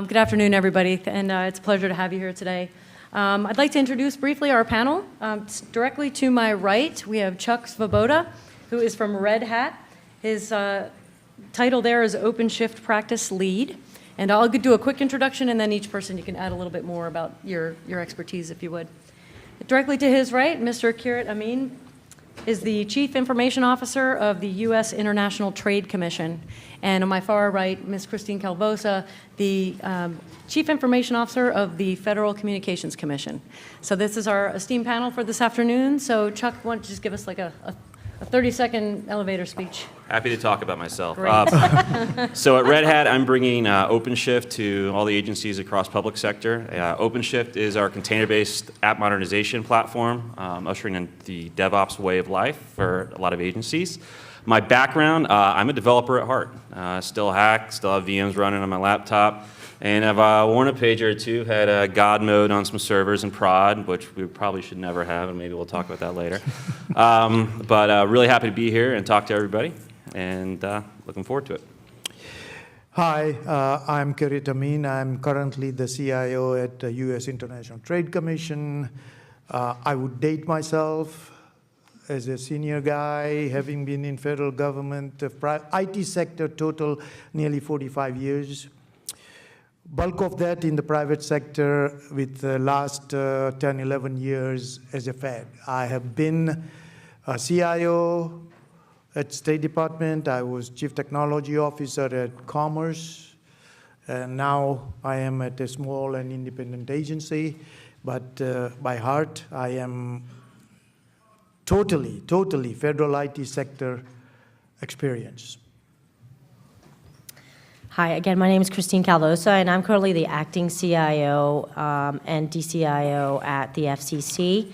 Good afternoon, everybody, and it's a pleasure to have you here today. I'd like to introduce briefly our panel. Directly to my right, we have Chuck Svoboda, who is from Red Hat. His title there is OpenShift Practice Lead. And I'll do a quick introduction, and then each person you can add a little bit more about your expertise, if you would. Directly to his right, Mr. Kirat Amin is the Chief Information Officer of the U.S. International Trade Commission. And on my far right, Ms. Christine Calvosa, the Chief Information Officer of the Federal Communications Commission. So this is our esteemed panel for this afternoon. So Chuck, why don't you just give us like a 30-second elevator speech? Happy to talk about myself. Great. So at Red Hat, I'm bringing OpenShift to all the agencies across public sector. OpenShift is our container-based app modernization platform, ushering in the DevOps way of life for a lot of agencies. My background, I'm a developer at heart. Still hack, still have VMs running on my laptop. And I've worn a pager or two, had God mode on some servers in prod, which we probably should never have, and maybe we'll talk about that later. But really happy to be here and talk to everybody, and looking forward to it. Hi, I'm Kirat Amin. I'm currently the CIO at the U.S. International Trade Commission. I would date myself as a senior guy, having been in federal government, IT sector total nearly 45 years. Bulk of that in the private sector with the last 10, 11 years as a Fed. I have been a CIO at State Department. I was Chief Technology Officer at Commerce. And now I am at a small and independent agency. But by heart, I am totally federal IT sector experience. Hi, again, my name is Christine Calvosa, and I'm currently the acting CIO and DCIO at the FCC.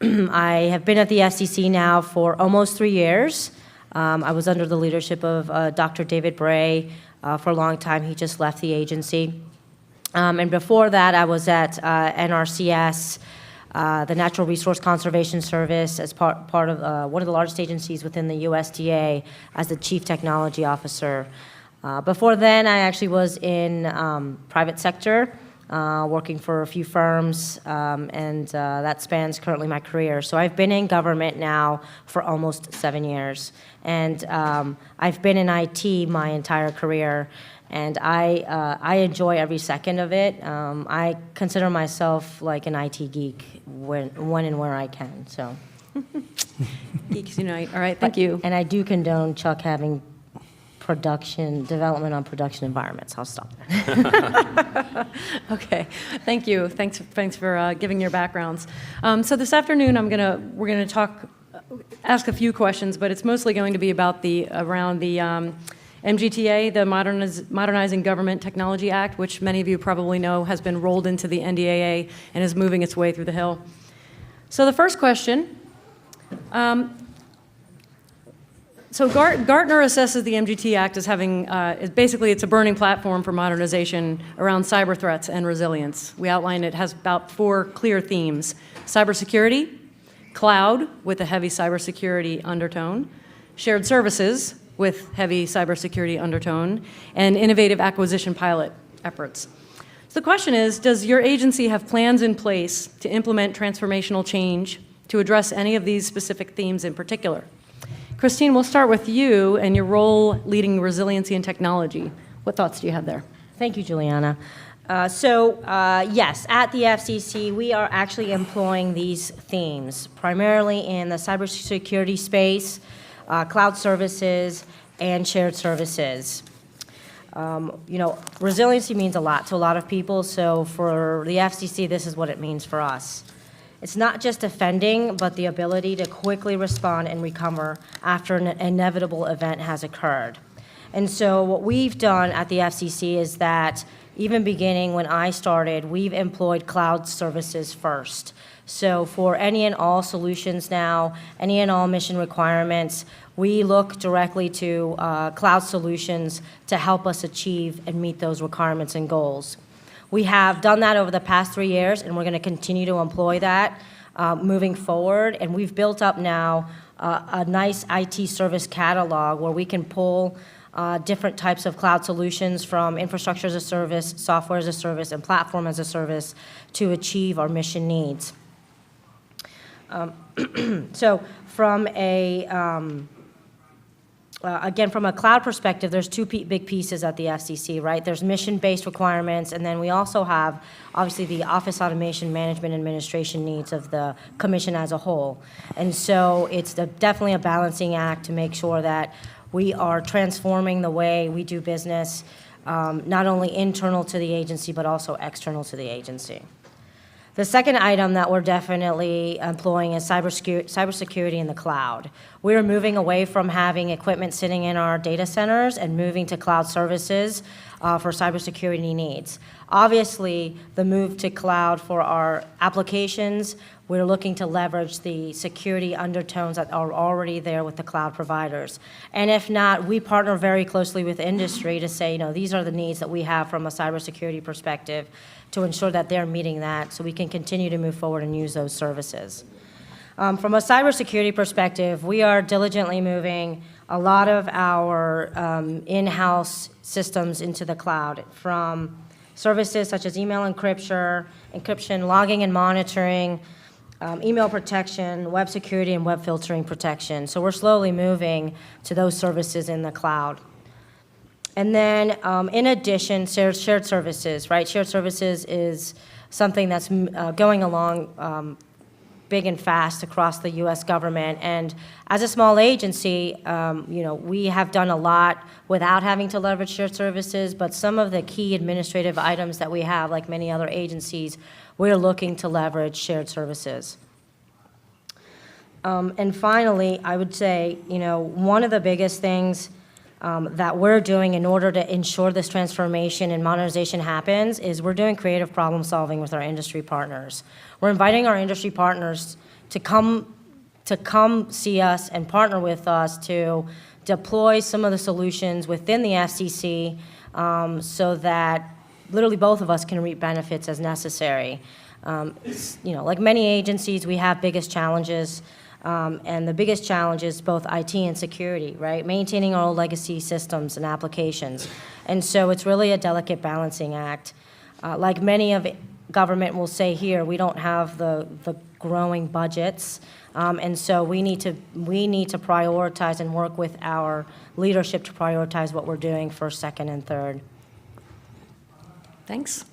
I have been at the FCC now for almost 3 years. I was under the leadership of Dr. David Bray for a long time. He just left the agency. And before that, I was at NRCS, the Natural Resource Conservation Service, as part of one of the largest agencies within the USDA as the Chief Technology Officer. Before then, I actually was in private sector, working for a few firms, and that spans currently my career. So I've been in government now for almost 7 years, and I've been in IT my entire career, and I enjoy every second of it. I consider myself like an IT geek when and where I can. So Geeks Unite. All right, thank you. And I do condone Chuck having development on production environments. I'll stop there. Okay, thank you. Thanks for giving your backgrounds. So this afternoon, we're gonna ask a few questions, but it's mostly going to be about around the MGTA, the Modernizing Government Technology Act, which many of you probably know has been rolled into the NDAA and is moving its way through the Hill. So the first question. So Gartner assesses the MGT Act as having, it's a burning platform for modernization around cyber threats and resilience. We outline it has about 4 clear themes: cybersecurity, cloud with a heavy cybersecurity undertone, shared services with heavy cybersecurity undertone, and innovative acquisition pilot efforts. So the question is, does your agency have plans in place to implement transformational change to address any of these specific themes in particular? Christine, we'll start with you and your role leading resiliency and technology. What thoughts do you have there? Thank you, Juliana. Yes, at the FCC, we are actually employing these themes, primarily in the cybersecurity space, cloud services, and shared services. Resiliency means a lot to a lot of people, so for the FCC, this is what it means for us. It's not just defending, but the ability to quickly respond and recover after an inevitable event has occurred. And so what we've done at the FCC is that even beginning when I started, we've employed cloud services first. So for any and all solutions now, any and all mission requirements, we look directly to cloud solutions to help us achieve and meet those requirements and goals. We have done that over the past 3 years, and we're going to continue to employ that moving forward. And we've built up now a nice IT service catalog where we can pull different types of cloud solutions from infrastructure as a service, software as a service, and platform as a service to achieve our mission needs. So from again, from a cloud perspective, there's two big pieces at the FCC, right? There's mission-based requirements, and then we also have, obviously, the office automation management administration needs of the commission as a whole. And so it's definitely a balancing act to make sure that we are transforming the way we do business, not only internal to the agency, but also external to the agency. The second item that we're definitely employing is cybersecurity in the cloud. We're moving away from having equipment sitting in our data centers and moving to cloud services for cybersecurity needs. Obviously, the move to cloud for our applications, we're looking to leverage the security undertones that are already there with the cloud providers. And if not, we partner very closely with industry to say, these are the needs that we have from a cybersecurity perspective to ensure that they're meeting that so we can continue to move forward and use those services. From a cybersecurity perspective, we are diligently moving a lot of our in-house systems into the cloud, from services such as email encryption, logging and monitoring, email protection, web security, and web filtering protection. So we're slowly moving to those services in the cloud. And then, in addition, shared services, right? Shared services is something that's going along big and fast across the U.S. government. And as a small agency, we have done a lot without having to leverage shared services, but some of the key administrative items that we have, like many other agencies, we're looking to leverage shared services. And finally, I would say, one of the biggest things that we're doing in order to ensure this transformation and modernization happens is we're doing creative problem solving with our industry partners. We're inviting our industry partners to come see us and partner with us to deploy some of the solutions within the FCC so that literally both of us can reap benefits as necessary. Like many agencies, we have biggest challenges. And the biggest challenge is both IT and security, right? Maintaining our old legacy systems and applications. And so it's really a delicate balancing act. Like many of government will say here, we don't have the growing budgets. And so we need to prioritize and work with our leadership to prioritize what we're doing first, second, and third. Thanks.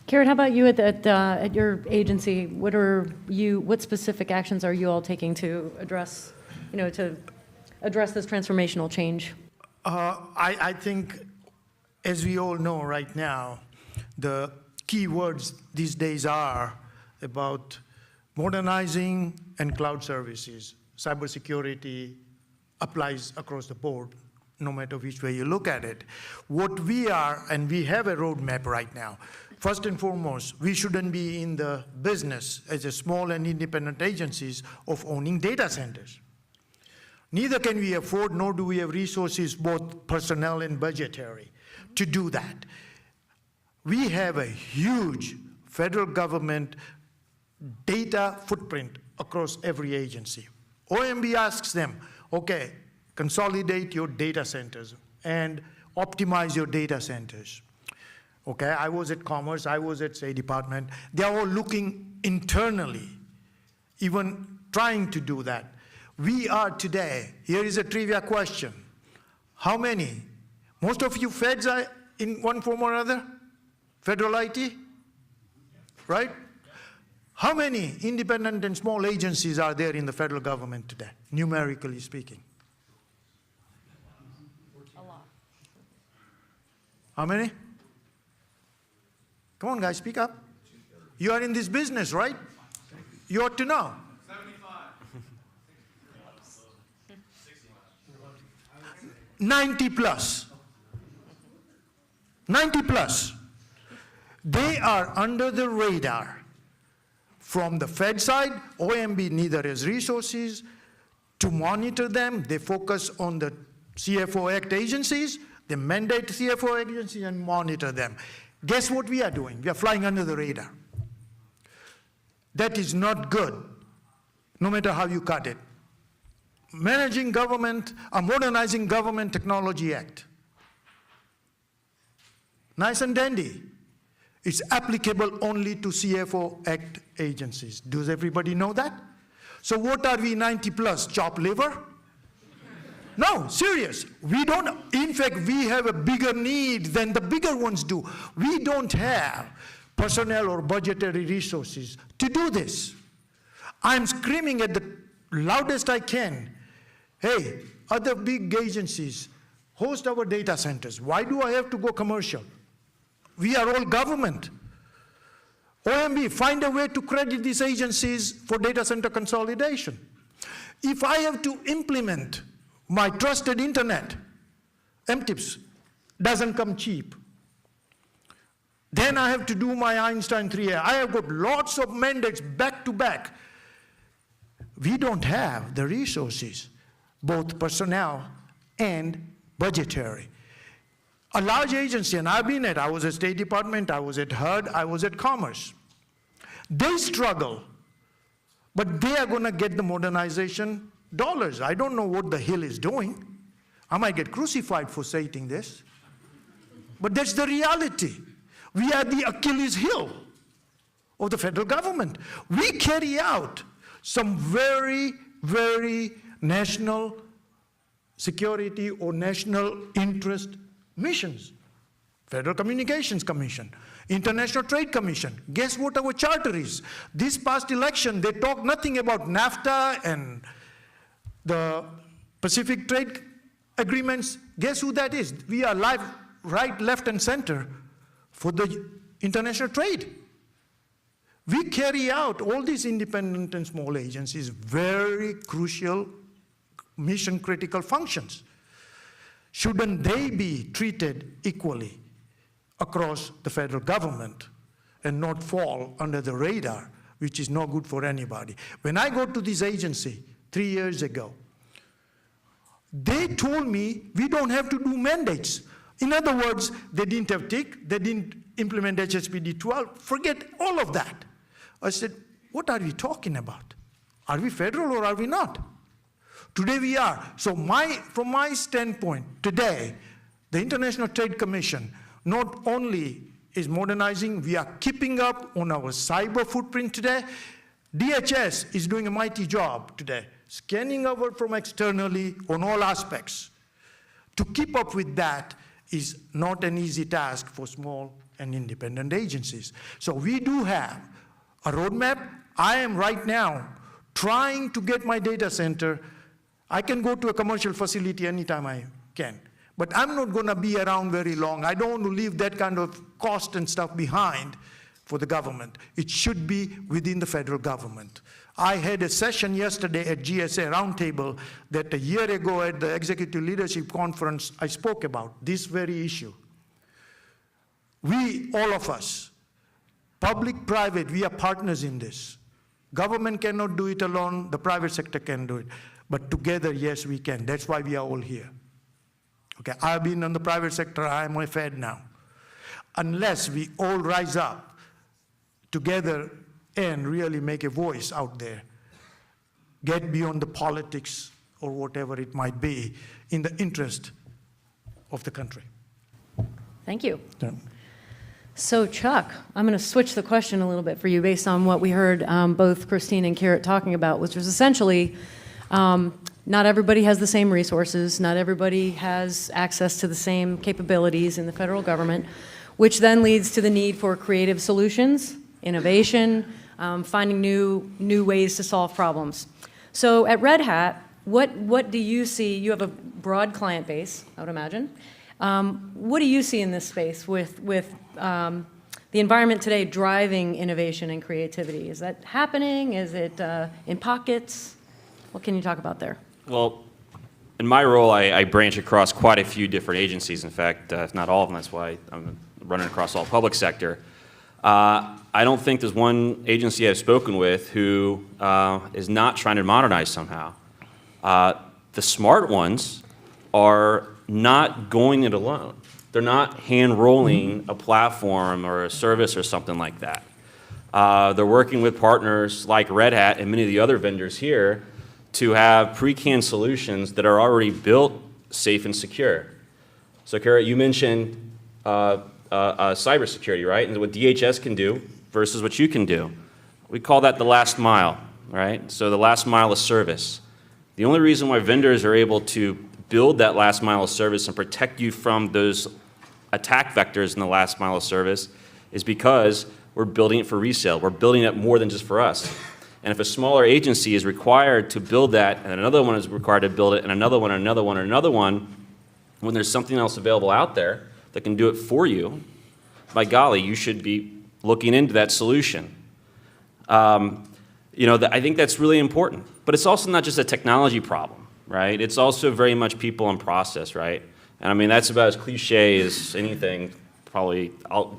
Karen, how about you at your agency? What specific actions are you all taking to address this transformational change? I think, as we all know right now, the key words these days are about modernizing and cloud services. Cybersecurity applies across the board, no matter which way you look at it. What we are, and we have a roadmap right now. First and foremost, we shouldn't be in the business as a small and independent agencies of owning data centers. Neither can we afford, nor do we have resources, both personnel and budgetary, to do that. We have a huge federal government data footprint across every agency. OMB asks them, okay, consolidate your data centers and optimize your data centers. Okay, I was at Commerce, I was at State Department. They are all looking internally, even trying to do that. We are today, here is a trivia question. How many? Most of you feds are in one form or another? Federal IT? Right? How many independent and small agencies are there in the federal government today, numerically speaking? A lot. How many? Come on, guys, speak up. You are in this business, right? You ought to know. 90 plus. 90 plus. They are under the radar. From the Fed side, OMB neither has resources to monitor them. They focus on the CFO Act agencies. They mandate CFO agencies and monitor them. Guess what we are doing? We are flying under the radar. That is not good, no matter how you cut it. Modernizing Government Technology Act. Nice and dandy. It's applicable only to CFO Act agencies. Does everybody know that? So what are we, 90 plus, chopped liver? No, serious. We don't, in fact, we have a bigger need than the bigger ones do. We don't have personnel or budgetary resources to do this. I'm screaming at the loudest I can. Hey, other big agencies host our data centers. Why do I have to go commercial? We are all government. OMB, find a way to credit these agencies for data center consolidation. If I have to implement my trusted internet, MTIPS doesn't come cheap. Then I have to do my Einstein 3A. I have got lots of mandates back to back. We don't have the resources, both personnel and budgetary. A large agency, and I've been I was at State Department, I was at HUD, I was at Commerce. They struggle, but they are going to get the modernization dollars. I don't know what the Hill is doing. I might get crucified for stating this, but that's the reality. We are the Achilles heel of the federal government. We carry out some very, very national security or national interest missions. Federal Communications Commission, International Trade Commission. Guess what our charter is? This past election, they talked nothing about NAFTA and the Pacific Trade Agreements. Guess who that is? We are live, right, left, and center for the international trade. We carry out all these independent and small agencies, very crucial mission-critical functions. Shouldn't they be treated equally across the federal government and not fall under the radar, which is no good for anybody? When I go to this agency 3 years ago, they told me we don't have to do mandates. In other words, they didn't have TIC, they didn't implement HSPD 12, forget all of that. I said, what are we talking about? Are we federal or are we not? Today we are. So from my standpoint, today, the International Trade Commission not only is modernizing, we are keeping up on our cyber footprint today. DHS is doing a mighty job today, scanning our from externally on all aspects. To keep up with that is not an easy task for small and independent agencies. So we do have a roadmap. I am right now trying to get my data center. I can go to a commercial facility anytime I can, but I'm not going to be around very long. I don't want to leave that kind of cost and stuff behind for the government. It should be within the federal government. I had a session yesterday at GSA Roundtable that a year ago at the Executive Leadership Conference I spoke about, this very issue. We, all of us, public, private, we are partners in this. Government cannot do it alone, the private sector can do it. But together, yes, we can. That's why we are all here. Okay, I've been in the private sector, I'm a Fed now. Unless we all rise up together and really make a voice out there, get beyond the politics or whatever it might be in the interest of the country. Thank you. Yeah. So Chuck, I'm going to switch the question a little bit for you based on what we heard both Christine and Kirit talking about, which was essentially not everybody has the same resources, not everybody has access to the same capabilities in the federal government, which then leads to the need for creative solutions, innovation, finding new ways to solve problems. So at Red Hat, what do you see? You have a broad client base, I would imagine. What do you see in this space with the environment today driving innovation and creativity? Is that happening? Is it in pockets? What can you talk about there? Well, in my role, I branch across quite a few different agencies. In fact, if not all of them, that's why I'm running across all public sector. I don't think there's one agency I've spoken with who is not trying to modernize somehow. The smart ones are not going it alone. They're not hand-rolling a platform or a service or something like that. They're working with partners like Red Hat and many of the other vendors here to have pre-canned solutions that are already built, safe, and secure. So, Kara, you mentioned cybersecurity, right? And what DHS can do versus what you can do. We call that the last mile, right? So the last mile of service. The only reason why vendors are able to build that last mile of service and protect you from those attack vectors in the last mile of service is because we're building it for resale. We're building it more than just for us. And if a smaller agency is required to build that, and another one is required to build it, and another one, and another one, and another one, when there's something else available out there that can do it for you, by golly, you should be looking into that solution. I think that's really important. But it's also not just a technology problem, right? It's also very much people and process, right? And I mean, that's about as cliche as anything probably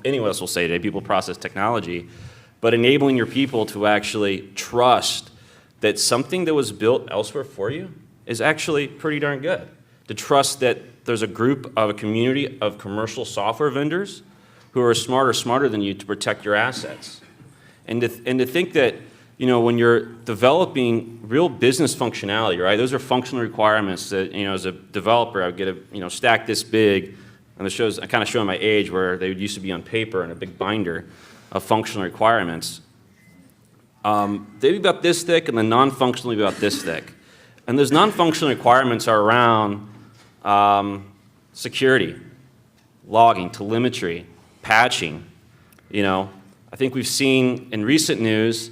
anyone else will say today, people, process, technology. But enabling your people to actually trust that something that was built elsewhere for you is actually pretty darn good. To trust that there's a group of a community of commercial software vendors who are smarter than you to protect your assets. And to think that, when you're developing real business functionality, right? Those are functional requirements that, as a developer, I would get a stack this big, and I'm kind of showing my age where they used to be on paper in a big binder of functional requirements. They'd be about this thick, and the non-functional would be about this thick. And those non-functional requirements are around security, logging, telemetry, patching. I think we've seen in recent news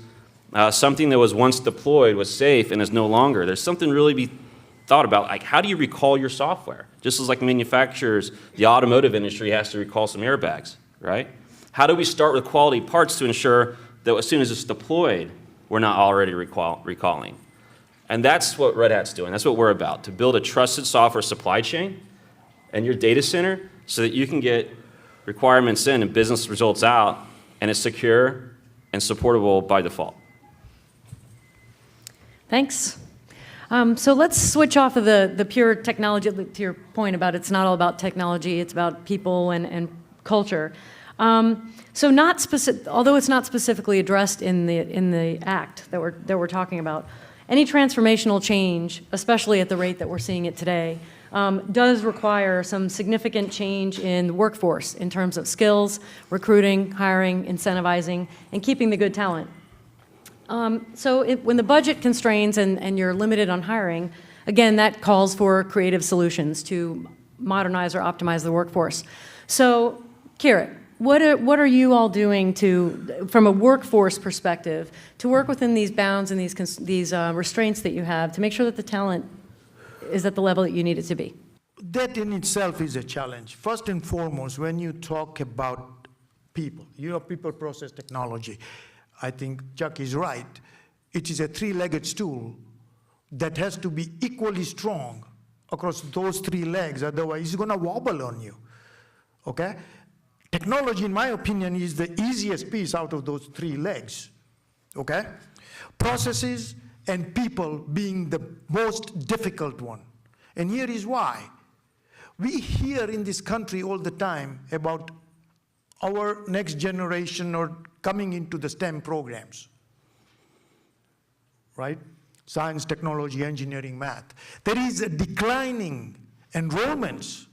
something that was once deployed was safe and is no longer. There's something really be thought about, like how do you recall your software? Just as like manufacturers, the automotive industry has to recall some airbags, right? How do we start with quality parts to ensure that as soon as it's deployed, we're not already recalling? And that's what Red Hat's doing. That's what we're about, to build a trusted software supply chain in your data center so that you can get requirements in and business results out, and it's secure and supportable by default. Thanks. So let's switch off of the pure technology, to your point about it's not all about technology, it's about people and culture. So not specific, although it's not specifically addressed in the act that we're talking about, any transformational change, especially at the rate that we're seeing it today, does require some significant change in the workforce in terms of skills, recruiting, hiring, incentivizing, and keeping the good talent. When the budget constrains and you're limited on hiring, again, that calls for creative solutions to modernize or optimize the workforce. So, Kira, what are you all doing from a workforce perspective, to work within these bounds and these restraints that you have to make sure that the talent is at the level that you need it to be? That in itself is a challenge. First and foremost, when you talk about people, people process technology, I think Chuck is right. It is a three-legged stool that has to be equally strong across those three legs, otherwise it's going to wobble on you, okay? Technology, in my opinion, is the easiest piece out of those three legs, okay? Processes and people being the most difficult one. And here is why. We hear in this country all the time about our next generation or coming into the STEM programs, right? Science, technology, engineering, math. There is a declining enrollments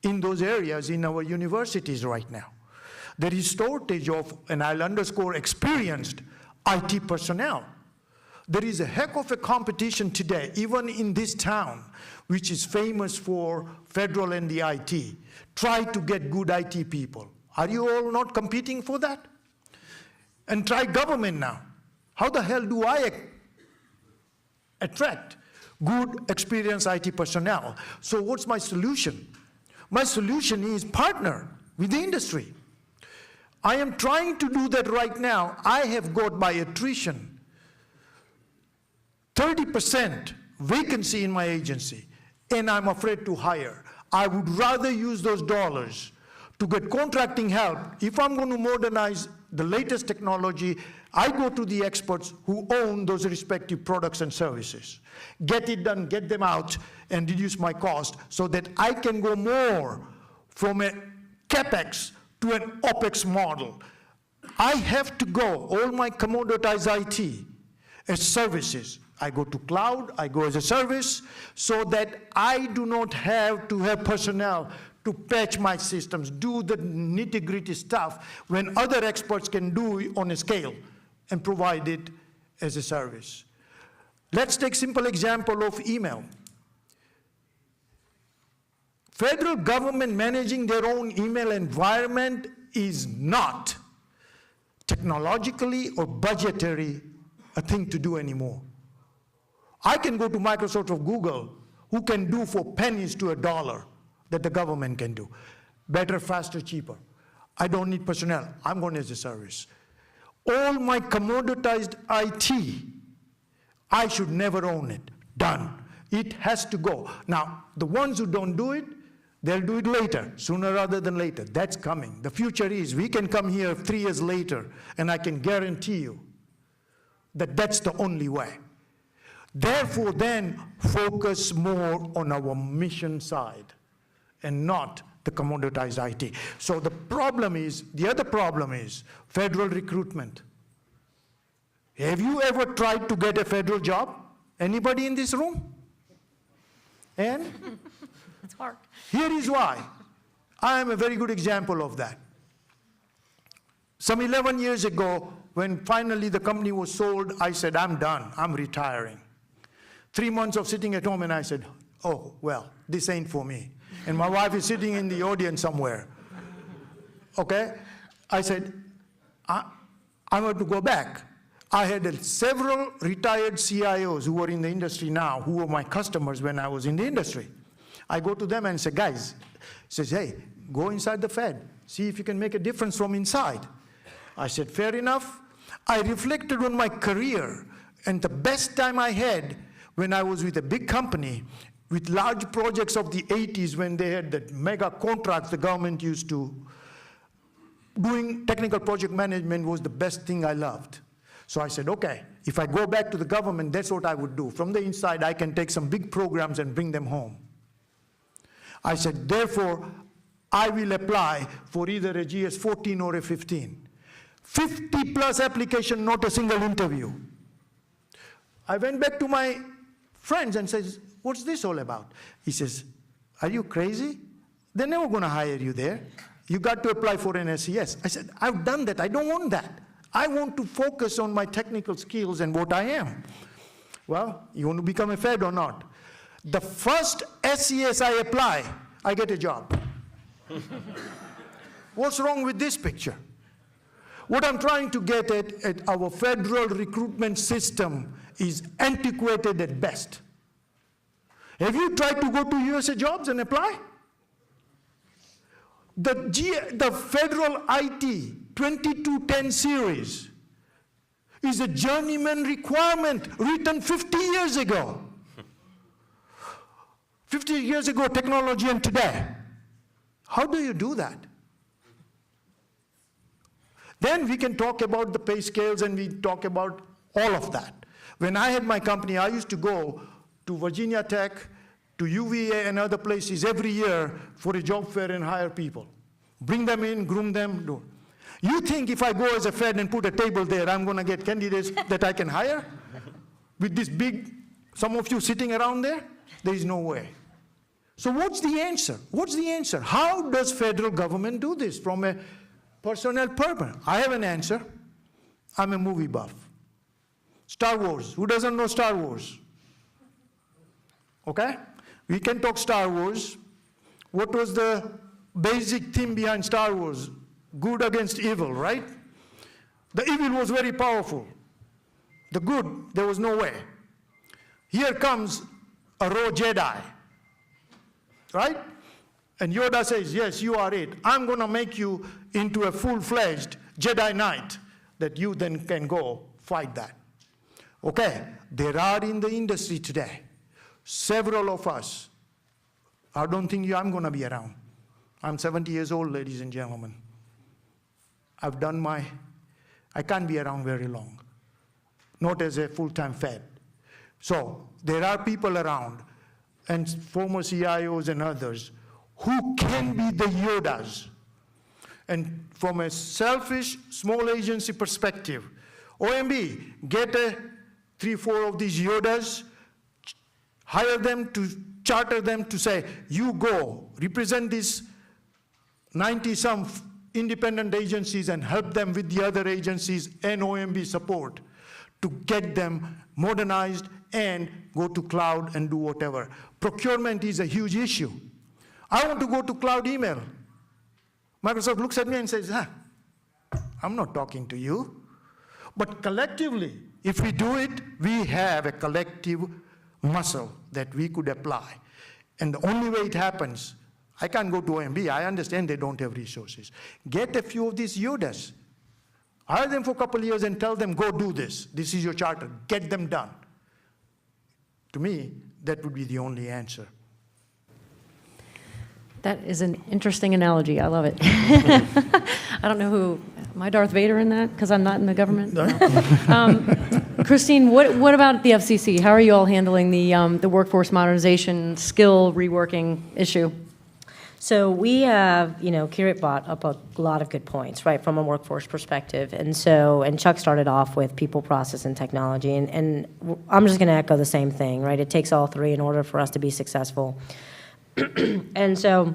in those areas in our universities right now. There is shortage of, and I'll underscore, experienced IT personnel. There is a heck of a competition today, even in this town, which is famous for federal and the IT. Try to get good IT people. Are you all not competing for that? And try government now. How the hell do I attract good, experienced IT personnel? So what's my solution? My solution is partner with the industry. I am trying to do that right now. I have got by attrition 30% vacancy in my agency, and I'm afraid to hire. I would rather use those dollars to get contracting help. If I'm going to modernize the latest technology, I go to the experts who own those respective products and services. Get it done, get them out, and reduce my cost so that I can go more from a CapEx to an OpEx model. I have to go, all my commoditized IT as services, I go to cloud, I go as a service, so that I do not have to have personnel to patch my systems, do the nitty-gritty stuff when other experts can do it on a scale and provide it as a service. Let's take simple example of email. Federal government managing their own email environment is not technologically or budgetary a thing to do anymore. I can go to Microsoft or Google, who can do for pennies to $1 that the government can do. Better, faster, cheaper. I don't need personnel. I'm going as a service. All my commoditized IT, I should never own it. Done. It has to go. Now, the ones who don't do it, they'll do it later, sooner rather than later. That's coming. The future is, we can come here 3 years later, and I can guarantee you that that's the only way. Therefore, then, focus more on our mission side and not the commoditized IT. So the problem is, the other problem is federal recruitment. Have you ever tried to get a federal job? Anybody in this room? And It's hard. here is why. I am a very good example of that. Some 11 years ago, when finally the company was sold, I said, I'm done, I'm retiring. 3 months of sitting at home, and I said, oh, well, this ain't for me. And my wife is sitting in the audience somewhere. Okay? I said, I'm going to go back. I had several retired CIOs who were in the industry now, who were my customers when I was in the industry. I go to them and say, guys, says, hey, go inside the Fed, see if you can make a difference from inside. I said, fair enough. I reflected on my career, and the best time I had when I was with a big company, with large projects of the 80s when they had the mega contracts the government used to, doing technical project management was the best thing I loved. So I said, okay, if I go back to the government, that's what I would do. From the inside, I can take some big programs and bring them home. I said, therefore, I will apply for either a GS-14 or a 15. 50 plus application, not a single interview. I went back to my friends and says, what's this all about? He says, are you crazy? They're never going to hire you there. You got to apply for an SES. I said, I've done that. I don't want that. I want to focus on my technical skills and what I am. Well, you want to become a Fed or not? The first SES I apply, I get a job. What's wrong with this picture? What I'm trying to get at our federal recruitment system is antiquated at best. Have you tried to go to USA Jobs and apply? The federal IT 2210 series is a journeyman requirement written 50 years ago. 50 years ago, technology and today. How do you do that? Then we can talk about the pay scales and we talk about all of that. When I had my company, I used to go to Virginia Tech, to UVA and other places every year for a job fair and hire people. Bring them in, groom them, do. You think if I go as a Fed and put a table there, I'm going to get candidates that I can hire? With this big, some of you sitting around there? There is no way. So what's the answer? What's the answer? How does federal government do this from a personnel purpose? I have an answer. I'm a movie buff. Star Wars. Who doesn't know Star Wars? Okay? We can talk Star Wars. What was the basic theme behind Star Wars? Good against evil, right? The evil was very powerful. The good, there was no way. Here comes a raw Jedi, right? And Yoda says, yes, you are it. I'm going to make you into a full-fledged Jedi Knight that you then can go fight that. Okay, there are in the industry today, several of us. I don't think I'm going to be around. I'm 70 years old, ladies and gentlemen. I've done I can't be around very long, not as a full-time Fed. So there are people around, and former CIOs and others, who can be the Yodas. And from a selfish, small agency perspective, OMB, get a 3, 4 of these Yodas, hire them to charter them to say, you go, represent these 90-some independent agencies and help them with the other agencies and OMB support to get them modernized and go to cloud and do whatever. Procurement is a huge issue. I want to go to cloud email. Microsoft looks at me and says, I'm not talking to you. But collectively, if we do it, we have a collective muscle that we could apply. And the only way it happens, I can't go to OMB. I understand they don't have resources. Get a few of these Yodas. Hire them for a couple of years and tell them, go do this. This is your charter. Get them done. To me, that would be the only answer. That is an interesting analogy. I love it. I don't know who, am I Darth Vader in that? Because I'm not in the government? No. Christine, what about the FCC? How are you all handling the workforce modernization skill reworking issue? So we have, Kirit brought up a lot of good points, right, from a workforce perspective. And Chuck started off with people, process, and technology. And I'm just going to echo the same thing, right? It takes all three in order for us to be successful. And so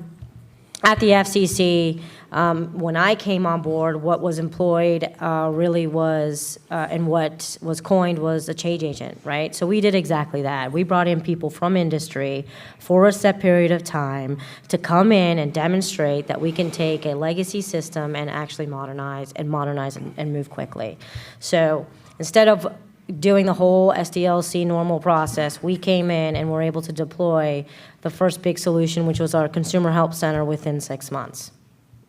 at the FCC, when I came on board, what was employed really was, and what was coined was a change agent, right? So we did exactly that. We brought in people from industry for a set period of time to come in and demonstrate that we can take a legacy system and actually modernize and move quickly. So instead of doing the whole SDLC normal process, we came in and were able to deploy the first big solution, which was our Consumer Help Center, within 6 months.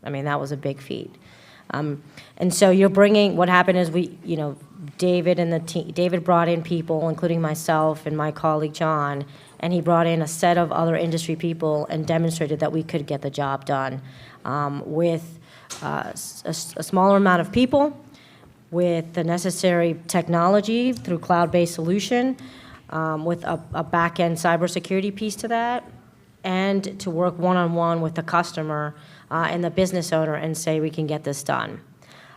I mean, that was a big feat. And so you're bringing, what happened is David and the team, David brought in people, including myself and my colleague John, and he brought in a set of other industry people and demonstrated that we could get the job done with a smaller amount of people, with the necessary technology through cloud-based solution, with a back-end cybersecurity piece to that, and to work one-on-one with the customer and the business owner and say we can get this done.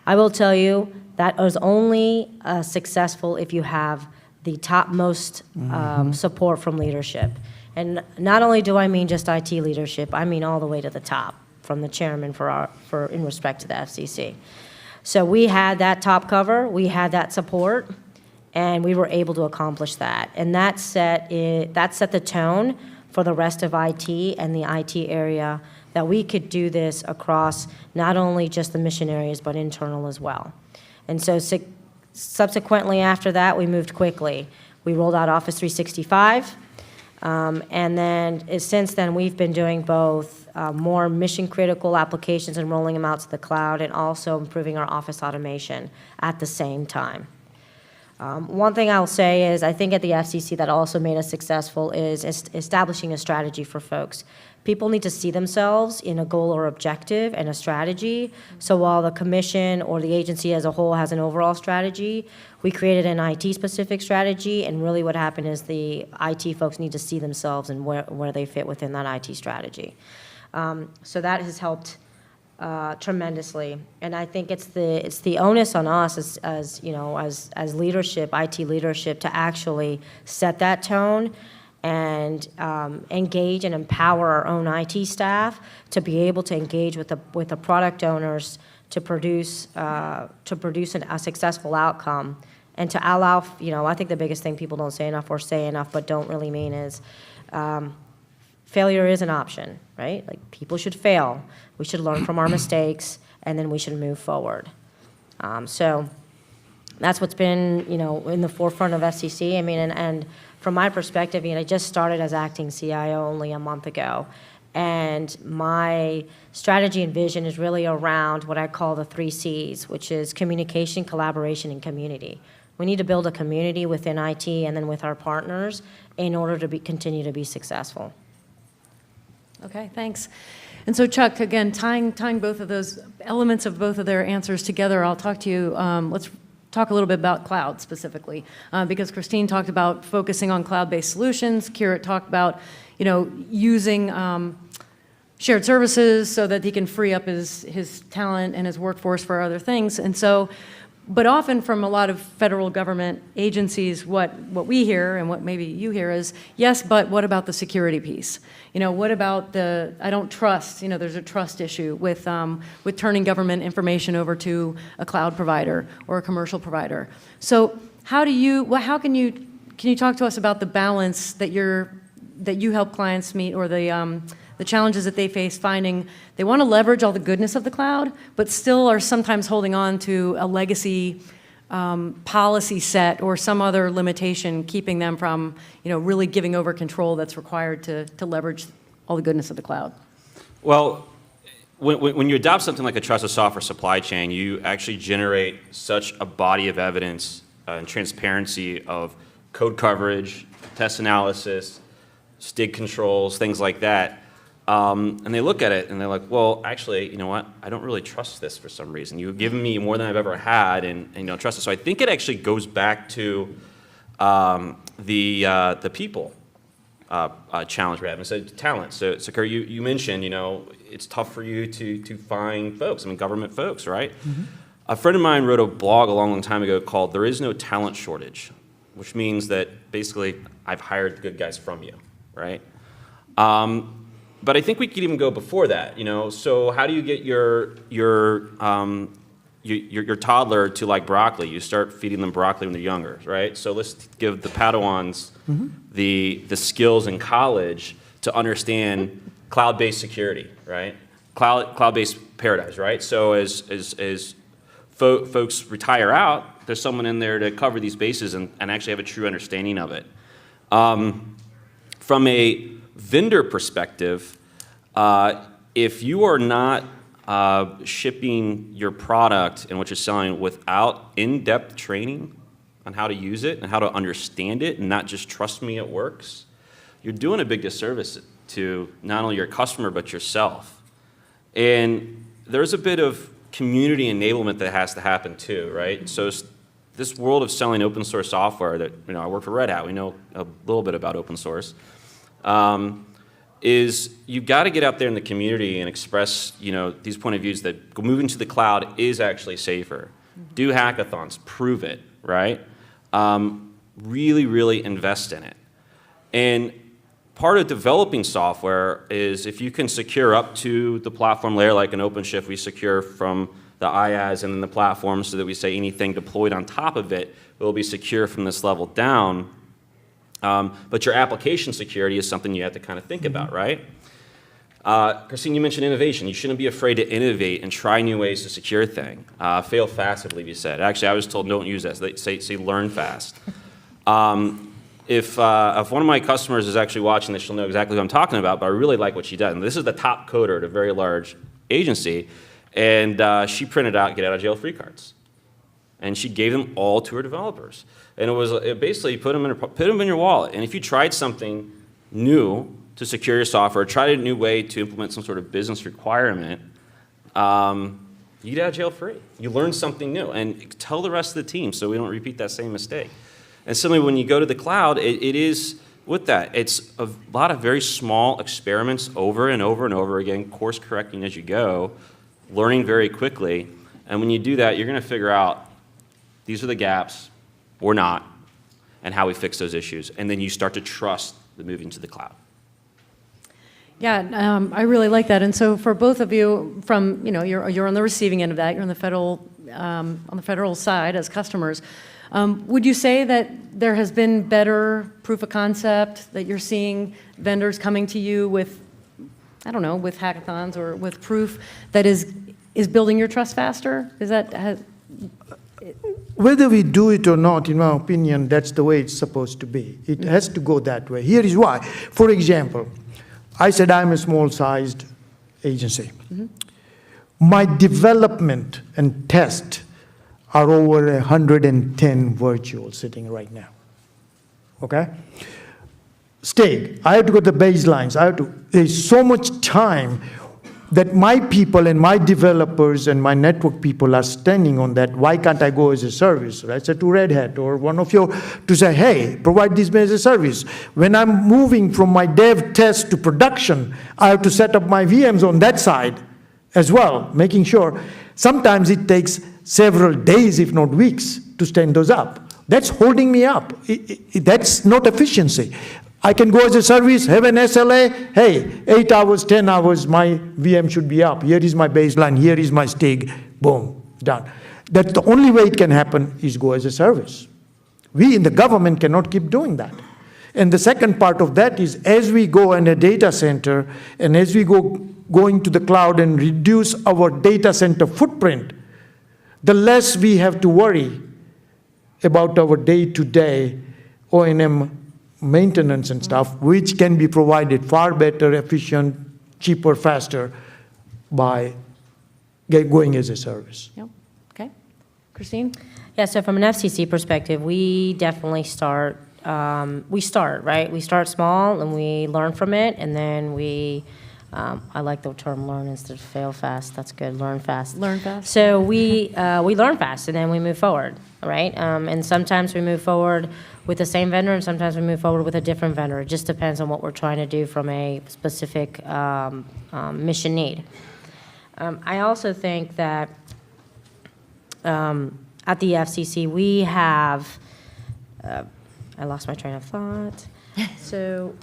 I will tell you that is only successful if you have the topmost support from leadership. And not only do I mean just IT leadership, I mean all the way to the top, from the chairman in respect to the FCC. So we had that top cover, we had that support, and we were able to accomplish that. And that set the tone for the rest of IT and the IT area, that we could do this across not only just the mission areas, but internal as well. And so subsequently after that, we moved quickly. We rolled out Office 365, and then since then, we've been doing both more mission-critical applications and rolling them out to the cloud, and also improving our office automation at the same time. One thing I'll say is, I think at the FCC that also made us successful is establishing a strategy for folks. People need to see themselves in a goal or objective and a strategy. So while the commission or the agency as a whole has an overall strategy, we created an IT-specific strategy, and really what happened is the IT folks need to see themselves and where they fit within that IT strategy. So that has helped tremendously, and I think it's the onus on us as leadership, IT leadership, to actually set that tone and engage and empower our own IT staff to be able to engage with the product owners to produce a successful outcome, and to allow, I think the biggest thing people don't say enough, or say enough but don't really mean, is failure is an option, right? Like, people should fail. We should learn from our mistakes, and then we should move forward. So that's what's been, in the forefront of FCC. I mean, and from my perspective, I just started as acting CIO only a month ago, and my strategy and vision is really around what I call the 3 Cs, which is communication, collaboration, and community. We need to build a community within IT and then with our partners in order to continue to be successful. Okay, thanks. And so, Chuck, again, tying both of those elements of both of their answers together, I'll talk to you. Let's talk a little bit about cloud specifically, because Christine talked about focusing on cloud-based solutions. Kirit talked about, using shared services so that he can free up his talent and his workforce for other things. And so, But often from a lot of federal government agencies, what we hear and what maybe you hear is, yes, but what about the security piece? What about I don't trust, there's a trust issue with turning government information over to a cloud provider or a commercial provider. So can you talk to us about the balance that you help clients meet, or the challenges that they face finding they want to leverage all the goodness of the cloud, but still are sometimes holding on to a legacy policy set or some other limitation keeping them from really giving over control that's required to leverage all the goodness of the cloud? Well, when you adopt something like a trusted software supply chain, you actually generate such a body of evidence and transparency of code coverage, test analysis, STIG controls, things like that. And they look at it and they're like, well, actually, you know what? I don't really trust this for some reason. You've given me more than I've ever had, and you don't trust it. So I think it actually goes back to the people challenge we're having. So talent. So Kerr, you mentioned, it's tough for you to find folks. Government folks, right? Mm-hmm. A friend of mine wrote a blog a long time ago called "There Is No Talent Shortage," which means that basically I've hired the good guys from you, right? But I think we could even go before that, So how do you get your toddler to like broccoli? You start feeding them broccoli when they're younger, right? So let's give the Padawans the skills in college to understand cloud-based security, right? Cloud-based paradigms, right? So as folks retire out, there's someone in there to cover these bases and actually have a true understanding of it. From a vendor perspective, if you are not shipping your product and what you're selling without in-depth training on how to use it and how to understand it and not just trust me it works, you're doing a big disservice to not only your customer but yourself. And there's a bit of community enablement that has to happen too, right? So this world of selling open source software that, I work for Red Hat, we know a little bit about open source, is you've got to get out there in the community and express, these point of views that moving to the cloud is actually safer. Do hackathons, prove it, right? Really, really invest in it. And part of developing software is if you can secure up to the platform layer, like an OpenShift, we secure from the IaaS and then the platform so that we say anything deployed on top of it will be secure from this level down. But your application security is something you have to kind of think about, right? Christine, you mentioned innovation. You shouldn't be afraid to innovate and try new ways to secure things. Fail fast, I believe you said. Actually, I was told don't use that. So they say learn fast. If one of my customers is actually watching this, she'll know exactly what I'm talking about, but I really like what she does. And this is the top coder at a very large agency, and she printed out get out of jail free cards. And she gave them all to her developers. And it basically put them in your wallet. And if you tried something new to secure your software, tried a new way to implement some sort of business requirement, you get out of jail free. You learn something new. And tell the rest of the team so we don't repeat that same mistake. And similarly, when you go to the cloud, it is with that. It's a lot of very small experiments over and over and over again, course correcting as you go, learning very quickly. And when you do that, you're going to figure out these are the gaps or not, and how we fix those issues. And then you start to trust the moving to the cloud. Yeah, I really like that. And so for both of you, you're on the receiving end of that. You're on the federal side as customers. Would you say that there has been better proof of concept, that you're seeing vendors coming to you with, with hackathons or with proof that is building your trust faster? Whether we do it or not, in my opinion, that's the way it's supposed to be. It has to go that way. Here is why. For example, I said I'm a small-sized agency. Mm-hmm. My development and test are over 110 virtual sitting right now. Okay? STIG, I have to go to the baselines. There's so much time that my people and my developers and my network people are standing on that. Why can't I go as a service, right? So to Red Hat or one of you to say, hey, provide this as a service. When I'm moving from my dev test to production, I have to set up my VMs on that side as well, making sure. Sometimes it takes several days, if not weeks, to stand those up. That's holding me up. That's not efficiency. I can go as a service, have an SLA, hey, 8 hours, 10 hours, my VM should be up. Here is my baseline, here is my STIG, boom, done. That's the only way it can happen is go as a service. We in the government cannot keep doing that. And the second part of that is as we go in a data center and as we go into the cloud and reduce our data center footprint, the less we have to worry about our day-to-day O&M maintenance and stuff, which can be provided far better, efficient, cheaper, faster by going as a service. Yep. Okay. Christine? Yeah, so from an FCC perspective, we definitely start, right? We start small and we learn from it, and then we, I like the term learn instead of fail fast. That's good, learn fast. Learn fast. So we learn fast and then we move forward, right? And sometimes we move forward with the same vendor and sometimes we move forward with a different vendor. It just depends on what we're trying to do from a specific mission need. I also think that at the FCC, we have, I lost my train of thought. So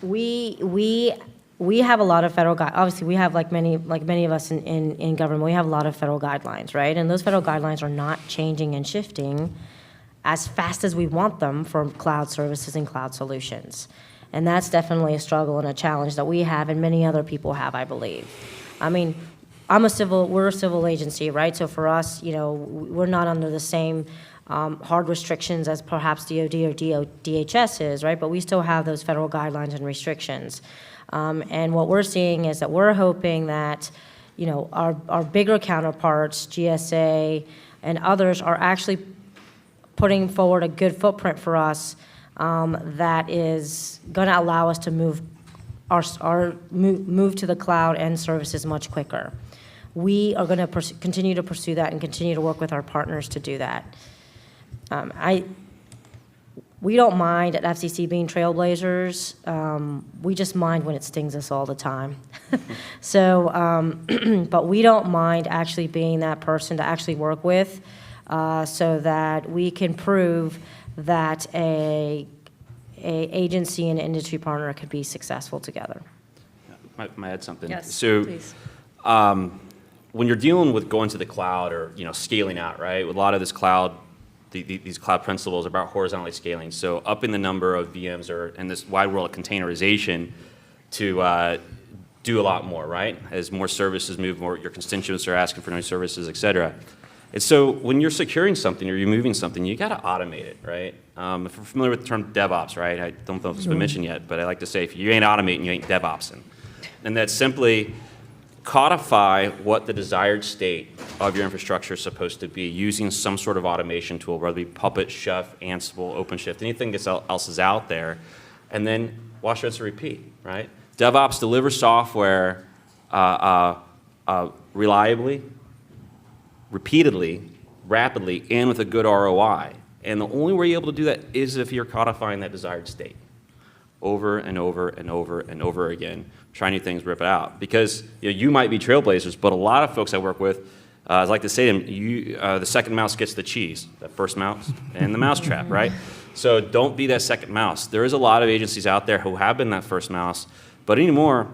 we have a lot of federal obviously we have like many of us in government, we have a lot of federal guidelines, right? And those federal guidelines are not changing and shifting as fast as we want them for cloud services and cloud solutions. And that's definitely a struggle and a challenge that we have and many other people have, I believe. I mean, we're a civil agency, right? So for us, we're not under the same hard restrictions as perhaps DOD or DHS is, right? But we still have those federal guidelines and restrictions. And what we're seeing is that we're hoping that, our bigger counterparts, GSA and others, are actually putting forward a good footprint for us that is going to allow us to move to the cloud and services much quicker. We are going to continue to pursue that and continue to work with our partners to do that. We don't mind at FCC being trailblazers. We just mind when it stings us all the time. So, but we don't mind actually being that person to actually work with so that we can prove that a agency and industry partner could be successful together. Might I add something? Yes, so, please. When you're dealing with going to the cloud or scaling out, right? With a lot of this cloud, these cloud principles are about horizontally scaling. So upping the number of VMs or in this wide world of containerization to do a lot more, right? As more services move, more your constituents are asking for new services, et cetera. And so when you're securing something or you're moving something, you got to automate it, right? If you're familiar with the term DevOps, right? I don't know if it's been mentioned yet, but I like to say if you ain't automating, you ain't DevOpsing. And that's simply codify what the desired state of your infrastructure is supposed to be using some sort of automation tool, whether it be Puppet, Chef, Ansible, OpenShift, anything else is out there, and then wash, rinse, and repeat, right? DevOps delivers software reliably, repeatedly, rapidly, and with a good ROI. And the only way you're able to do that is if you're codifying that desired state over and over and over and over again. Try new things, rip it out. Because you might be trailblazers, but a lot of folks I work with, I like to say to them, the second mouse gets the cheese, that first mouse, and the mousetrap, right? So don't be that second mouse. There is a lot of agencies out there who have been that first mouse, but anymore,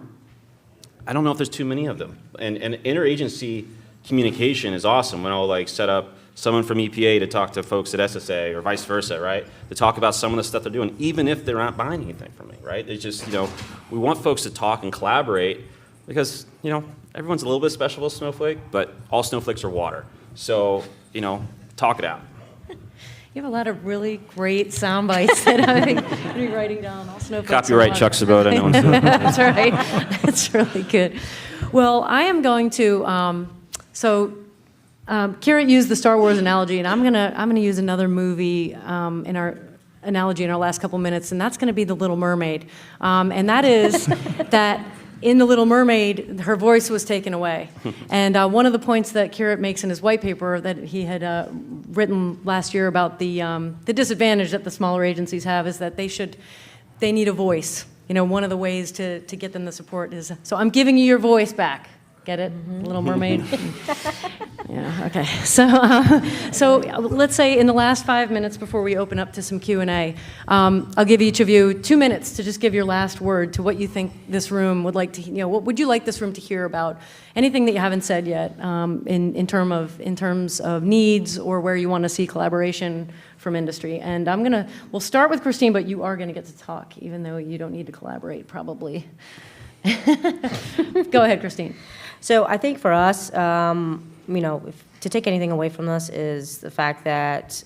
I don't know if there's too many of them. And interagency communication is awesome when I'll set up someone from EPA to talk to folks at SSA or vice versa, right? To talk about some of the stuff they're doing, even if they're not buying anything from me, right? It's just, we want folks to talk and collaborate because, everyone's a little bit special with Snowflake, but all snowflakes are water. So, talk it out. You have a lot of really great sound bites that I'm going to be writing down. All snowflakes. Copyright Chuck Sabota. No one's doing it. That's right. That's really good. Well, I am going to, Kira used the Star Wars analogy, and I'm gonna use another movie in our analogy in our last couple minutes, and that's going to be The Little Mermaid. And that is that in The Little Mermaid, her voice was taken away. And one of the points that Kira makes in his white paper that he had written last year about the disadvantage that the smaller agencies have is that they need a voice. one of the ways to get them the support is, so I'm giving you your voice back. Get it? Little Mermaid? Yeah, okay. So let's say in the last 5 minutes before we open up to some Q&A, I'll give each of you 2 minutes to just give your last word to what you think this room would like to, what would you like this room to hear about? Anything that you haven't said yet in terms of needs or where you want to see collaboration from industry. And we'll start with Christine, but you are going to get to talk, even though you don't need to collaborate, probably. Go ahead, Christine. So I think for us, to take anything away from this is the fact that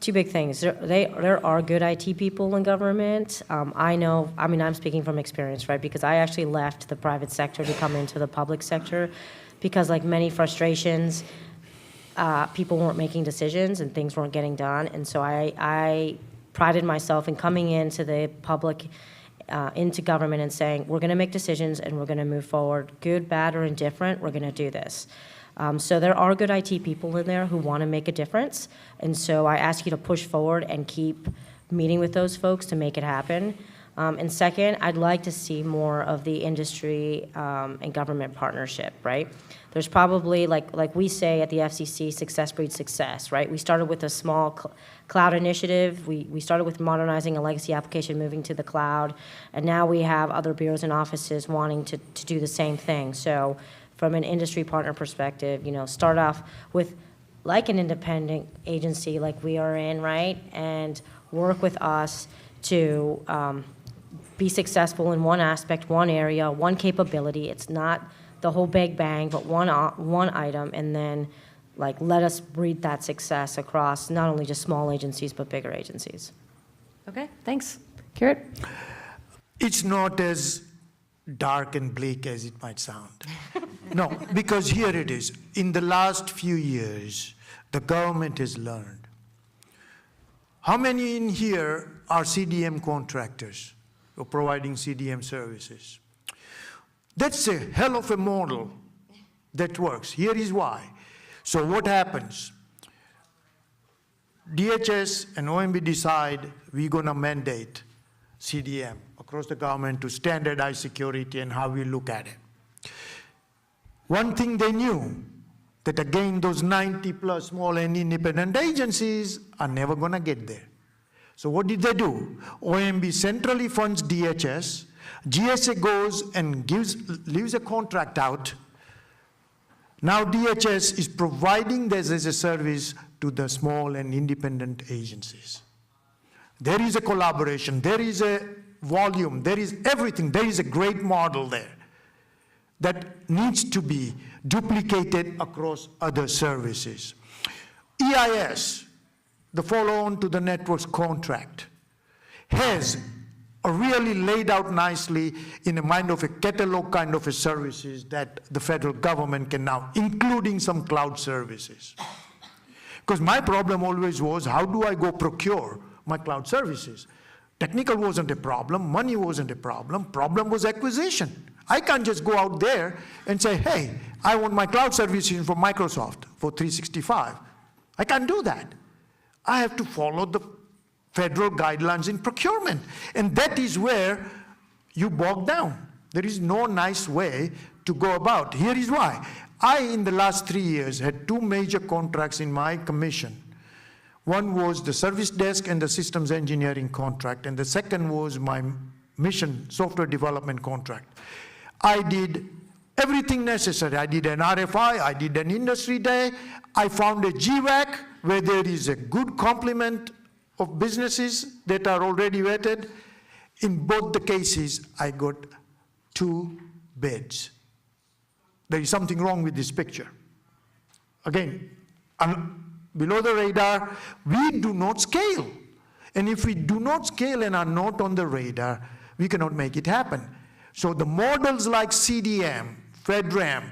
two big things. There are good IT people in government. I'm speaking from experience, right? Because I actually left the private sector to come into the public sector because like many frustrations, people weren't making decisions and things weren't getting done. And so I prided myself in coming into the public into government and saying, we're going to make decisions and we're going to move forward, good, bad, or indifferent, we're going to do this. So there are good IT people in there who want to make a difference, and so I ask you to push forward and keep meeting with those folks to make it happen. And second, I'd like to see more of the industry and government partnership, right? There's probably, like we say at the FCC, success breeds success, right? We started with a small cloud initiative. We started with modernizing a legacy application, moving to the cloud, and now we have other bureaus and offices wanting to do the same thing. So from an industry partner perspective, start off with like an independent agency like we are in, right? And work with us to be successful in one aspect, one area, one capability. It's not the whole big bang, but one item, and then let us breed that success across not only just small agencies, but bigger agencies. Okay, thanks. Kirit? It's not as dark and bleak as it might sound. No, because here it is. In the last few years, the government has learned. How many in here are CDM contractors or providing CDM services? That's a hell of a model that works. Here is why. So what happens? DHS and OMB decide we're going to mandate CDM across the government to standardize security and how we look at it. One thing they knew, that again those 90 plus small and independent agencies are never going to get there. So what did they do? OMB centrally funds DHS, GSA goes and leaves a contract out. Now DHS is providing this as a service to the small and independent agencies. There is a collaboration, there is a volume, there is everything, there is a great model there that needs to be duplicated across other services. EIS, the follow-on to the network's contract, has really laid out nicely in a mind of a catalog kind of a services that the federal government can now, including some cloud services. Because my problem always was, how do I go procure my cloud services? Technical wasn't a problem, money wasn't a problem was acquisition. I can't just go out there and say, hey, I want my cloud services from Microsoft for 365. I can't do that. I have to follow the federal guidelines in procurement. And that is where you bog down. There is no nice way to go about. Here is why. I, in the last 3 years, had 2 major contracts in my commission. One was the service desk and the systems engineering contract, and the second was my mission software development contract. I did everything necessary. I did an RFI, I did an industry day, I found a GVAC where there is a good complement of businesses that are already vetted. In both the cases, I got 2 bids. There is something wrong with this picture. Again, below the radar, we do not scale. And if we do not scale and are not on the radar, we cannot make it happen. So the models like CDM, FedRAMP,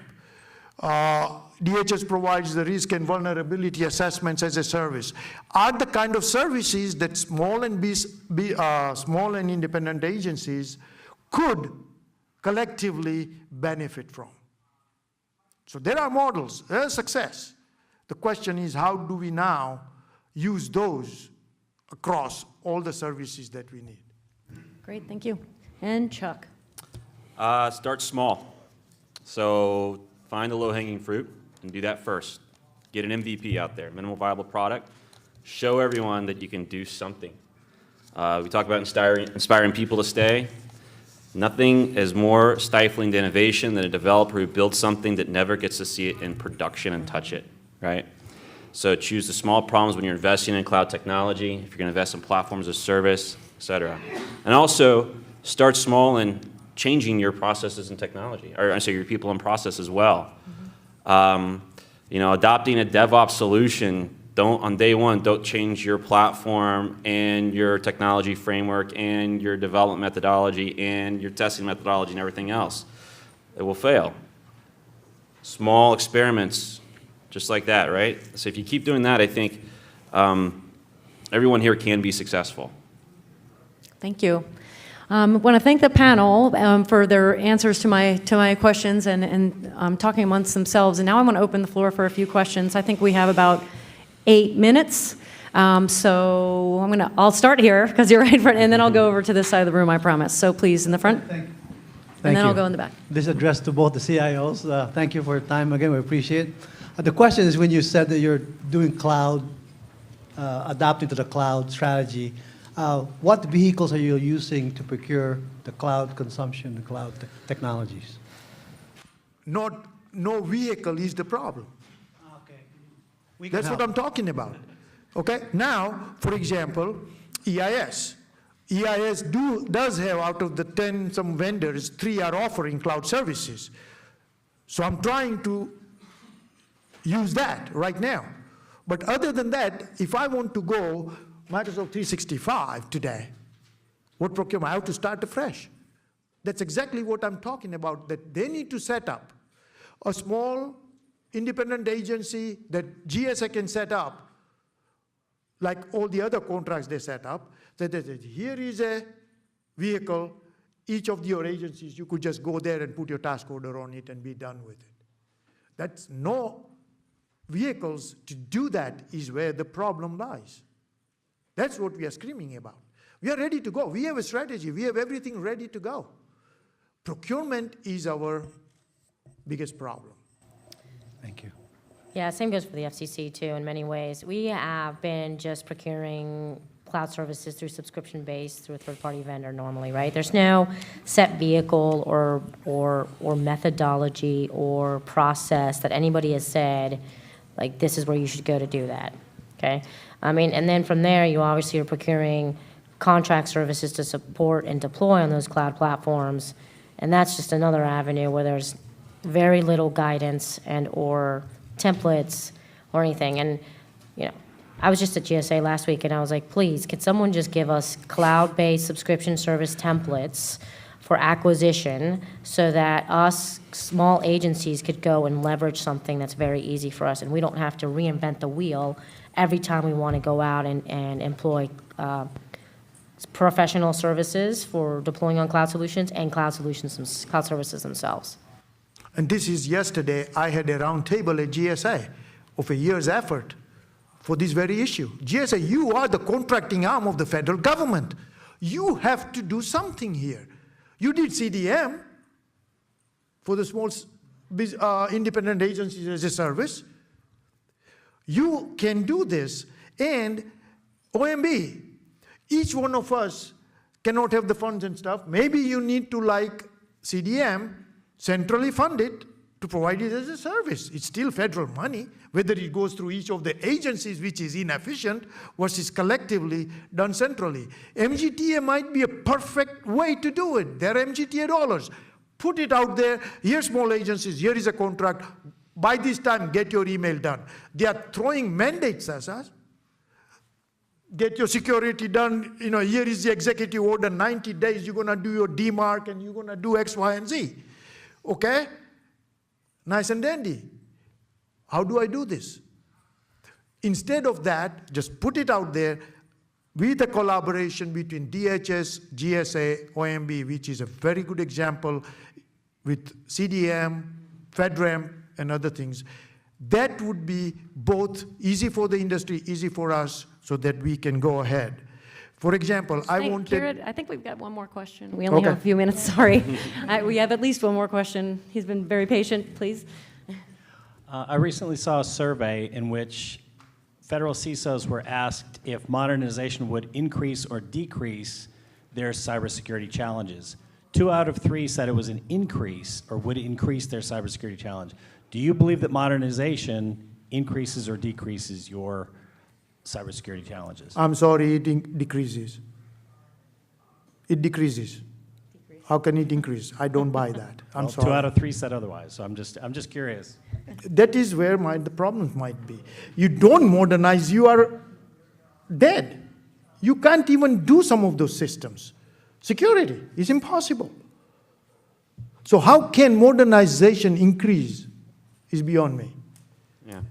DHS provides the risk and vulnerability assessments as a service, are the kind of services that small and independent agencies could collectively benefit from. So there are models, there's success. The question is, how do we now use those across all the services that we need? Great, thank you. And Chuck. Start small. So find the low-hanging fruit and do that first. Get an MVP out there, minimal viable product. Show everyone that you can do something. We talk about inspiring people to stay. Nothing is more stifling to innovation than a developer who builds something that never gets to see it in production and touch it, right? So choose the small problems when you're investing in cloud technology, if you're going to invest in platforms as a service, et cetera. And also, start small in changing your processes and technology, or I say your people and process as well. Adopting a DevOps solution, on day one, don't change your platform and your technology framework and your development methodology and your testing methodology and everything else. It will fail. Small experiments, just like that, right? So if you keep doing that, I think everyone here can be successful. Thank you. I want to thank the panel for their answers to my questions and talking amongst themselves. And now I want to open the floor for a few questions. I think we have about 8 minutes. So I'll start here because you're right in front, and then I'll go over to this side of the room, I promise. So please, in the front. Thank And then you. I'll go in the back. This address to both the CIOs. Thank you for your time again. We appreciate it. The question is, when you said that you're doing cloud, adapting to the cloud strategy, what vehicles are you using to procure the cloud consumption, the cloud technologies? No vehicle is the problem. Okay. That's what I'm talking about. Okay? Now, for example, EIS. EIS does have, out of the 10 some vendors, 3 are offering cloud services. So I'm trying to use that right now. But other than that, if I want to go Microsoft 365 today, what procurement? I have to start afresh. That's exactly what I'm talking about, that they need to set up a small independent agency that GSA can set up, like all the other contracts they set up, that here is a vehicle, each of your agencies, you could just go there and put your task order on it and be done with it. That's no vehicles to do that is where the problem lies. That's what we are screaming about. We are ready to go. We have a strategy. We have everything ready to go. Procurement is our biggest problem. Thank you. Yeah, same goes for the FCC too in many ways. We have been just procuring cloud services through subscription-based, through a third-party vendor normally, right? There's no set vehicle or methodology or process that anybody has said, like, this is where you should go to do that, okay? I mean, and then from there, you obviously are procuring contract services to support and deploy on those cloud platforms, and that's just another avenue where there's very little guidance and or templates or anything. And, I was just at GSA last week, and I was like, please, could someone just give us cloud-based subscription service templates for acquisition so that us small agencies could go and leverage something that's very easy for us, and we don't have to reinvent the wheel every time we want to go out and employ professional services for deploying on cloud solutions and cloud services themselves. And this is yesterday, I had a round table at GSA of a year's effort for this very issue. GSA, you are the contracting arm of the federal government. You have to do something here. You did CDM for the small independent agencies as a service. You can do this. And OMB, each one of us cannot have the funds and stuff. Maybe you need to, like CDM, centrally fund it to provide it as a service. It's still federal money, whether it goes through each of the agencies, which is inefficient, versus collectively done centrally. MGTA might be a perfect way to do it. There are MGTA dollars. Put it out there. Here's small agencies. Here is a contract. By this time, get your email done. They are throwing mandates at us. Get your security done. Here is the executive order. 90 days, you're going to do your DMARC, and you're going to do X, Y, and Z. Okay? Nice and dandy. How do I do this? Instead of that, just put it out there with a collaboration between DHS, GSA, OMB, which is a very good example with CDM, FedRAMP, and other things. That would be both easy for the industry, easy for us, so that we can go ahead. For example, I Hey, wanted... Kira, I think we've got one more question. We only have Okay. a few minutes, sorry. We have at least one more question. He's been very patient, please. I recently saw a survey in which federal CISOs were asked if modernization would increase or decrease their cybersecurity challenges. 2 out of 3 said it was an increase or would increase their cybersecurity challenge. Do you believe that modernization increases or decreases your cybersecurity challenges? I'm sorry, it decreases. It decreases. How can it increase? I don't buy that. I'm Well, sorry. 2 out of 3 said otherwise, so I'm just curious. That is where the problems might be. You don't modernize, you are dead. You can't even do some of those systems. Security is impossible. So how can modernization increase is beyond me. Yeah.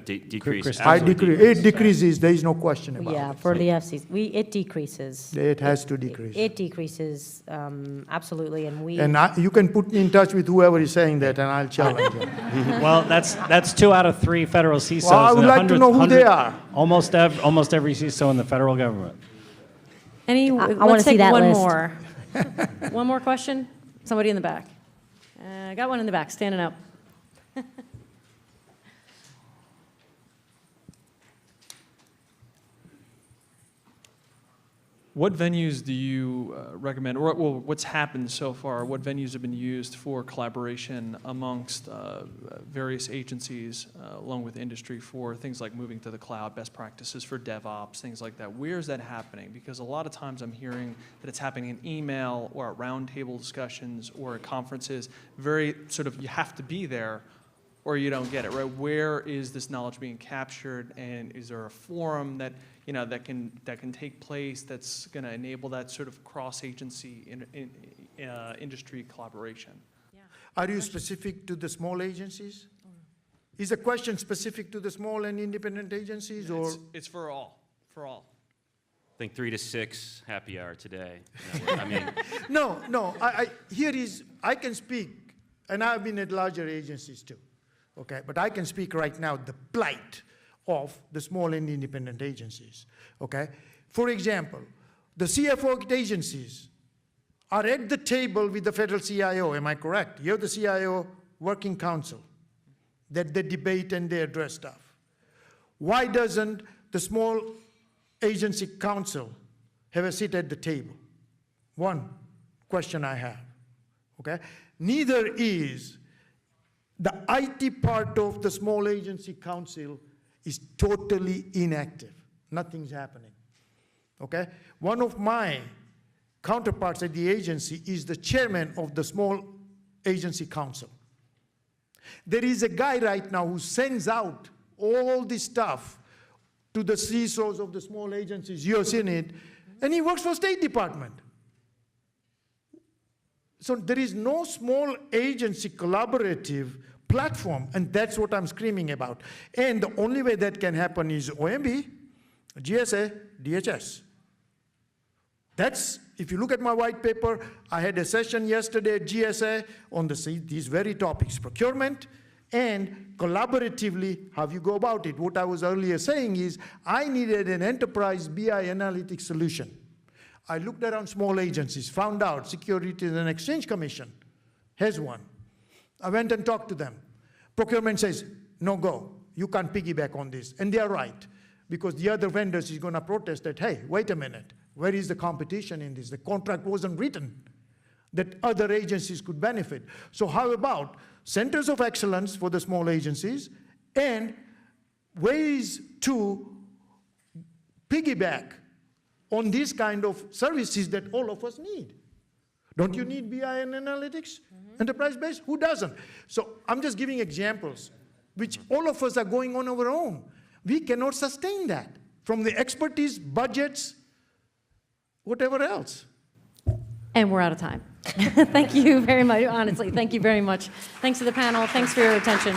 Decrease. Chris, I absolutely decrease. decrease. It decreases, there is no question about Yeah, it. for the FCC, it decreases. It has to decrease. It decreases, absolutely, and we. And you can put me in touch with whoever is saying that, and I'll challenge you. Well, that's 2 out of 3 federal CISOs. Well, I would and like to know who they are. Almost every CISO in the federal government. Any, wanna let's see take that one list. more. One more question? Somebody in the back. I got one in the back, standing up. What venues do you recommend, or well, what's happened so far? What venues have been used for collaboration amongst various agencies, along with industry, for things like moving to the cloud, best practices for DevOps, things like that? Where is that happening? Because a lot of times I'm hearing that it's happening in email or at roundtable discussions or at conferences. Very sort of, you have to be there or you don't get it, right? Where is this knowledge being captured, and is there a forum that that can take place that's going to enable that sort of cross-agency industry collaboration? Are you specific to the small agencies? Is the question specific to the small and independent agencies, or? It's for all, for all. I think 3 to 6 happy hour today. I mean, No, I can speak, and I've been at larger agencies too, okay? But I can speak right now the plight of the small and independent agencies, okay? For example, the CFO agencies are at the table with the federal CIO, am I correct? You have the CIO working council that they debate and they address stuff. Why doesn't the small agency council have a seat at the table? One question I have, okay? Neither is the IT part of the small agency council is totally inactive. Nothing's happening, okay? One of my counterparts at the agency is the chairman of the small agency council. There is a guy right now who sends out all this stuff to the CISOs of the small agencies. You've seen it, and he works for State Department. So there is no small agency collaborative platform, and that's what I'm screaming about. And the only way that can happen is OMB, GSA, DHS. That's, if you look at my white paper, I had a session yesterday at GSA on these very topics, procurement and collaboratively how you go about it. What I was earlier saying is I needed an enterprise BI analytics solution. I looked around small agencies, found out Securities and Exchange Commission has one. I went and talked to them. Procurement says, no go, you can't piggyback on this. And they are right, because the other vendors is going to protest that, hey, wait a minute, where is the competition in this? The contract wasn't written that other agencies could benefit. So how about centers of excellence for the small agencies and ways to piggyback on these kind of services that all of us need? Don't you need BI and analytics? Enterprise-based? Who doesn't? So I'm just giving examples, which all of us are going on our own. We cannot sustain that from the expertise, budgets, whatever else. And we're out of time. Thank you very much, honestly, thank you very much. Thanks to the panel, thanks for your attention.